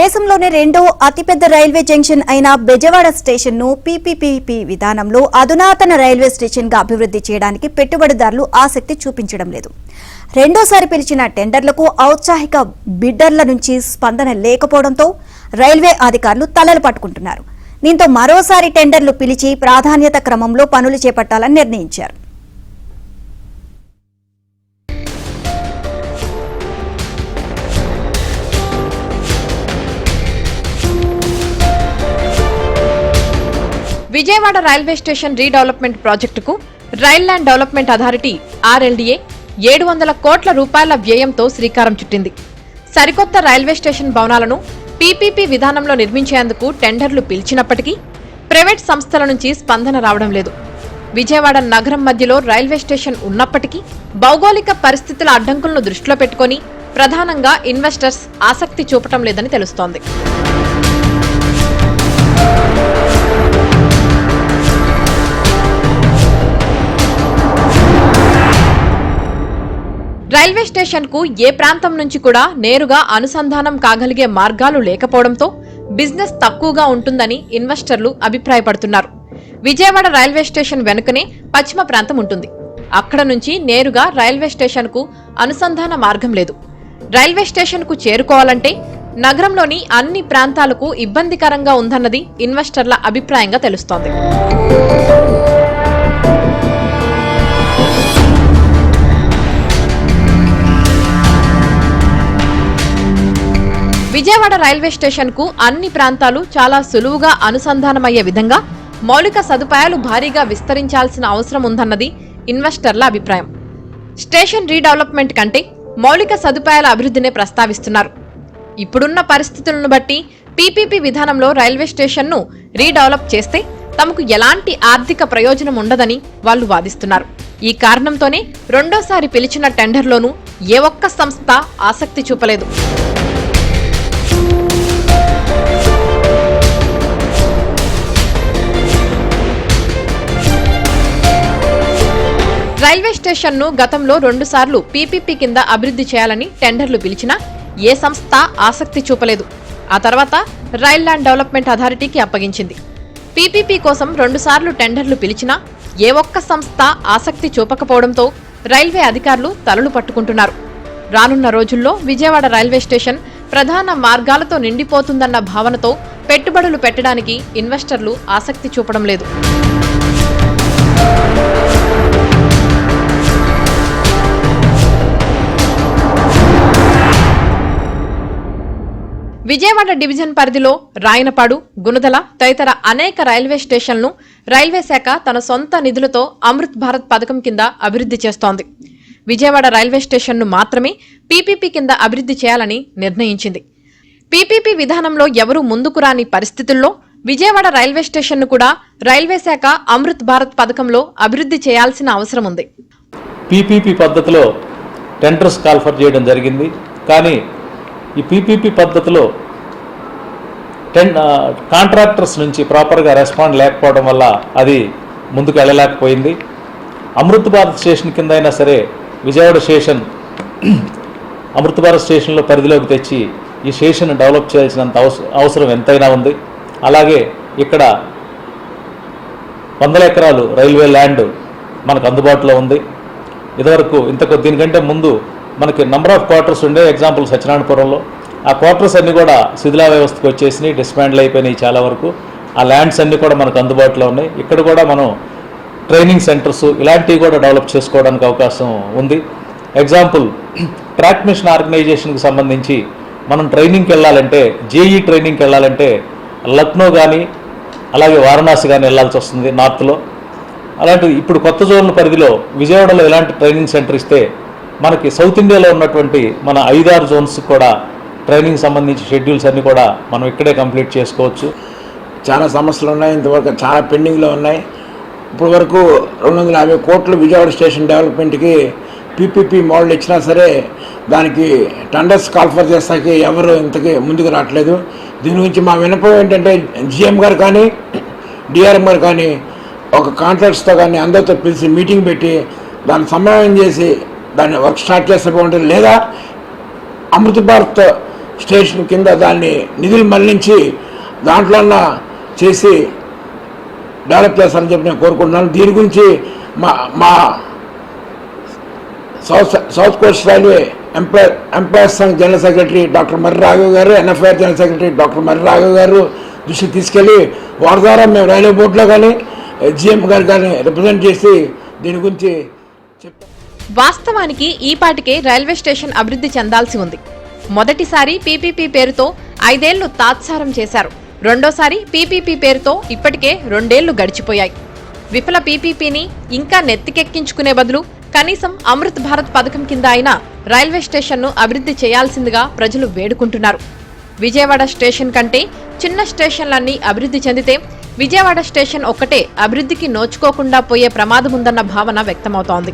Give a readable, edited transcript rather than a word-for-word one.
దేశంలోనే రెండో అతిపెద్ద రైల్వే జంక్షన్ అయిన బెజవాడ స్టేషన్ ను పీపీపీ విధానంలో అధునాతన రైల్వే స్టేషన్ గా అభివృద్ధి చేయడానికి పెట్టుబడిదారులు ఆసక్తి చూపించడం లేదు. రెండోసారి పిలిచిన టెండర్లకు ఔత్సాహిక బిడ్డర్ల నుంచి స్పందన లేకపోవడంతో రైల్వే అధికారులు తలలు పట్టుకుంటున్నారు. దీంతో మరోసారి టెండర్లు పిలిచి ప్రాధాన్యత క్రమంలో పనులు చేపట్టాలని నిర్ణయించారు. విజయవాడ రైల్వే స్టేషన్ రీడెవలప్మెంట్ ప్రాజెక్టుకు rail land development authority RLDA 700 కోట్ల రూపాయల వ్యయంతో శ్రీకారం చుట్టింది. సరికొత్త రైల్వే స్టేషన్ భవనాలను పీపీపీ విధానంలో నిర్మించేందుకు టెండర్లు పిలిచినప్పటికీ ప్రైవేట్ సంస్థల నుంచి స్పందన రావడం లేదు. విజయవాడ నగరం మధ్యలో రైల్వే స్టేషన్ ఉన్నప్పటికీ భౌగోళిక పరిస్థితుల అడ్డంకులను దృష్టిలో పెట్టుకుని ప్రధానంగా ఇన్వెస్టర్స్ ఆసక్తి చూపటం లేదని తెలుస్తోంది. రైల్వే స్టేషన్ కు ఏ ప్రాంతం నుంచి కూడా నేరుగా అనుసంధానం కాగలిగే మార్గాలు లేకపోవడంతో బిజినెస్ తక్కువగా ఉంటుందని ఇన్వెస్టర్లు అభిప్రాయపడుతున్నారు. విజయవాడ రైల్వే స్టేషన్ వెనుకనే పశ్చిమ ప్రాంతం ఉంటుంది. అక్కడ నుంచి నేరుగా రైల్వే స్టేషన్ కు అనుసంధాన మార్గం లేదు. రైల్వే స్టేషన్ కు చేరుకోవాలంటే నగరంలోని అన్ని ప్రాంతాలకు ఇబ్బందికరంగా ఉందన్నది ఇన్వెస్టర్ల అభిప్రాయంగా తెలుస్తోంది. విజయవాడ రైల్వే స్టేషన్ కు అన్ని ప్రాంతాలు చాలా సులువుగా అనుసంధానమయ్యే విధంగా మౌలిక సదుపాయాలు భారీగా విస్తరించాల్సిన అవసరం ఉందన్నది ఇన్వెస్టర్ల అభిప్రాయం. స్టేషన్ రీడెవలప్మెంట్ కంటే మౌలిక సదుపాయాల అభివృద్ధినే ప్రస్తావిస్తున్నారు. ఇప్పుడున్న పరిస్థితులను బట్టి పీపీపీ విధానంలో రైల్వే స్టేషన్ ను రీడెవలప్ చేస్తే తమకు ఎలాంటి ఆర్థిక ప్రయోజనం ఉండదని వాళ్లు వాదిస్తున్నారు. ఈ కారణంతోనే రెండోసారి పిలిచిన టెండర్లోనూ ఏ ఒక్క సంస్థ ఆసక్తి చూపలేదు. రైల్వే స్టేషన్ ను గతంలో 2 సార్లు పీపీపీ కింద అభివృద్ధి చేయాలని టెండర్లు పిలిచినా ఏ సంస్థ ఆసక్తి చూపలేదు. ఆ తర్వాత రైల్ ల్యాండ్ డెవలప్మెంట్ అథారిటీకి అప్పగించింది. పీపీపీ కోసం 2 సార్లు టెండర్లు పిలిచినా ఏ ఒక్క సంస్థ ఆసక్తి చూపకపోవడంతో రైల్వే అధికారులు తలలు పట్టుకుంటున్నారు. రానున్న రోజుల్లో విజయవాడ రైల్వే స్టేషన్ ప్రధాన మార్గాలతో నిండిపోతుందన్న భావనతో పెట్టుబడులు పెట్టడానికి ఇన్వెస్టర్లు ఆసక్తి చూపడం లేదు. విజయవాడ డివిజన్ పరిధిలో రాయనపాడు, గుణదల తదితర అనేక రైల్వే స్టేషన్లను రైల్వే శాఖ తన సొంత నిధులతో అమృత్ భారత్ పథకం కింద అభివృద్ధి చేస్తోంది. విజయవాడ రైల్వే స్టేషన్ను మాత్రమే పీపీపీ కింద అభివృద్ధి చేయాలని నిర్ణయించింది. పీపీపీ విధానంలో ఎవరూ ముందుకు రాని పరిస్థితుల్లో విజయవాడ రైల్వే స్టేషన్ను కూడా రైల్వే శాఖ అమృత్ భారత్ పథకంలో అభివృద్ధి చేయాల్సిన అవసరం ఉంది. పీపీపీ పద్ధతిలో టెండర్స్ కాల్ఫర్ చేయడం జరిగింది. కానీ ఈ పీపీపీ పద్ధతిలో కాంట్రాక్టర్స్ నుంచి ప్రాపర్గా రెస్పాండ్ లేకపోవడం వల్ల అది ముందుకు వెళ్ళలేకపోయింది. అమృత్ భారత్ స్టేషన్ కింద అయినా సరే విజయవాడ స్టేషన్ అమృత్ భారత్ స్టేషన్లో పరిధిలోకి తెచ్చి ఈ స్టేషన్ డెవలప్ చేయాల్సినంత అవసరం ఎంతైనా ఉంది. అలాగే ఇక్కడ 100 ఎకరాలు రైల్వే ల్యాండ్ మనకు అందుబాటులో ఉంది. ఇదివరకు దీనికంటే ముందు మనకి నంబర్ ఆఫ్ క్వార్టర్స్ ఉండే, ఎగ్జాంపుల్ సత్యనారాయణపురంలో ఆ క్వార్టర్స్ అన్నీ కూడా శిథిలా వ్యవస్థకు వచ్చేసినాయి, డిస్మాండిల్ అయిపోయినాయి చాలా వరకు. ఆ ల్యాండ్స్ అన్నీ కూడా మనకు అందుబాటులో ఉన్నాయి. ఇక్కడ కూడా మనం ట్రైనింగ్ సెంటర్స్ ఇలాంటివి కూడా డెవలప్ చేసుకోవడానికి అవకాశం ఉంది. ఎగ్జాంపుల్ ట్రాక్ మిషన్ ఆర్గనైజేషన్కి సంబంధించి మనం ట్రైనింగ్కి వెళ్ళాలంటే, జేఈ ట్రైనింగ్కి వెళ్ళాలంటే లక్నో కానీ అలాగే వారణాసి కానీ వెళ్ళాల్సి వస్తుంది నార్త్లో. అలాంటిది ఇప్పుడు కొత్త జోన్ల పరిధిలో విజయవాడలో ఇలాంటి ట్రైనింగ్ సెంటర్ ఇస్తే మనకి సౌత్ ఇండియాలో ఉన్నటువంటి మన 5-6 జోన్స్ కూడా ట్రైనింగ్ సంబంధించి షెడ్యూల్స్ అన్నీ కూడా మనం ఇక్కడే కంప్లీట్ చేసుకోవచ్చు. చాలా సమస్యలు ఉన్నాయి, ఇంతవరకు చాలా పెండింగ్లో ఉన్నాయి. ఇప్పుడు వరకు 250 కోట్లు విజయవాడ స్టేషన్ డెవలప్మెంట్కి పీపీపీ మోడల్ ఇచ్చినా సరే దానికి టెండర్స్ కాల్ఫర్ చేస్తాకి ఎవరు ఇంతకీ ముందుకు రావట్లేదు. దీని గురించి మా విన్నపం ఏంటంటే జీఎం గారు కానీ డిఆర్ఎం గారు కానీ ఒక కాంట్రాక్ట్స్తో కానీ అందరితో పిలిచి మీటింగ్ పెట్టి దాన్ని సమన్వయం చేసి దాన్ని వర్క్ స్టార్ట్ చేస్తే బాగుంటుంది. లేదా అమృత్ భారత్ స్టేషన్ కింద దాన్ని నిధులు మళ్లించి దాంట్లో చేసి డెవలప్ చేస్తారని చెప్పి నేను కోరుకుంటున్నాను. దీని గురించి మా south coast railway employees Sangh general secretary doctor Marri Raghav garu, NFIR general secretary doctor Marri Raghav garu దృష్టికి తీసుకెళ్ళి వారి ద్వారా మేము రైల్వే బోర్డులో కానీ జిఎం గారు కానీ రిప్రజెంట్ చేసి దీని గురించి చెప్పాం. వాస్తవానికి ఈపాటికే రైల్వే స్టేషన్ అభివృద్ధి చెందాల్సి ఉంది. మొదటిసారి పీపీపీ పేరుతో 5 ఏళ్లు తాత్సారం చేశారు. రెండోసారి పీపీపీ పేరుతో ఇప్పటికే 2 ఏళ్లు గడిచిపోయాయి. విఫల పీపీపీని ఇంకా నెత్తికెక్కించుకునే బదులు కనీసం అమృత్ భారత్ పథకం కింద అయినా రైల్వే స్టేషన్ను అభివృద్ధి చేయాల్సిందిగా ప్రజలు వేడుకుంటున్నారు. విజయవాడ స్టేషన్ కంటే చిన్న స్టేషన్లన్నీ అభివృద్ధి చెందితే విజయవాడ స్టేషన్ ఒక్కటే అభివృద్ధికి నోచుకోకుండా పోయే ప్రమాదముందన్న భావన వ్యక్తమవుతోంది.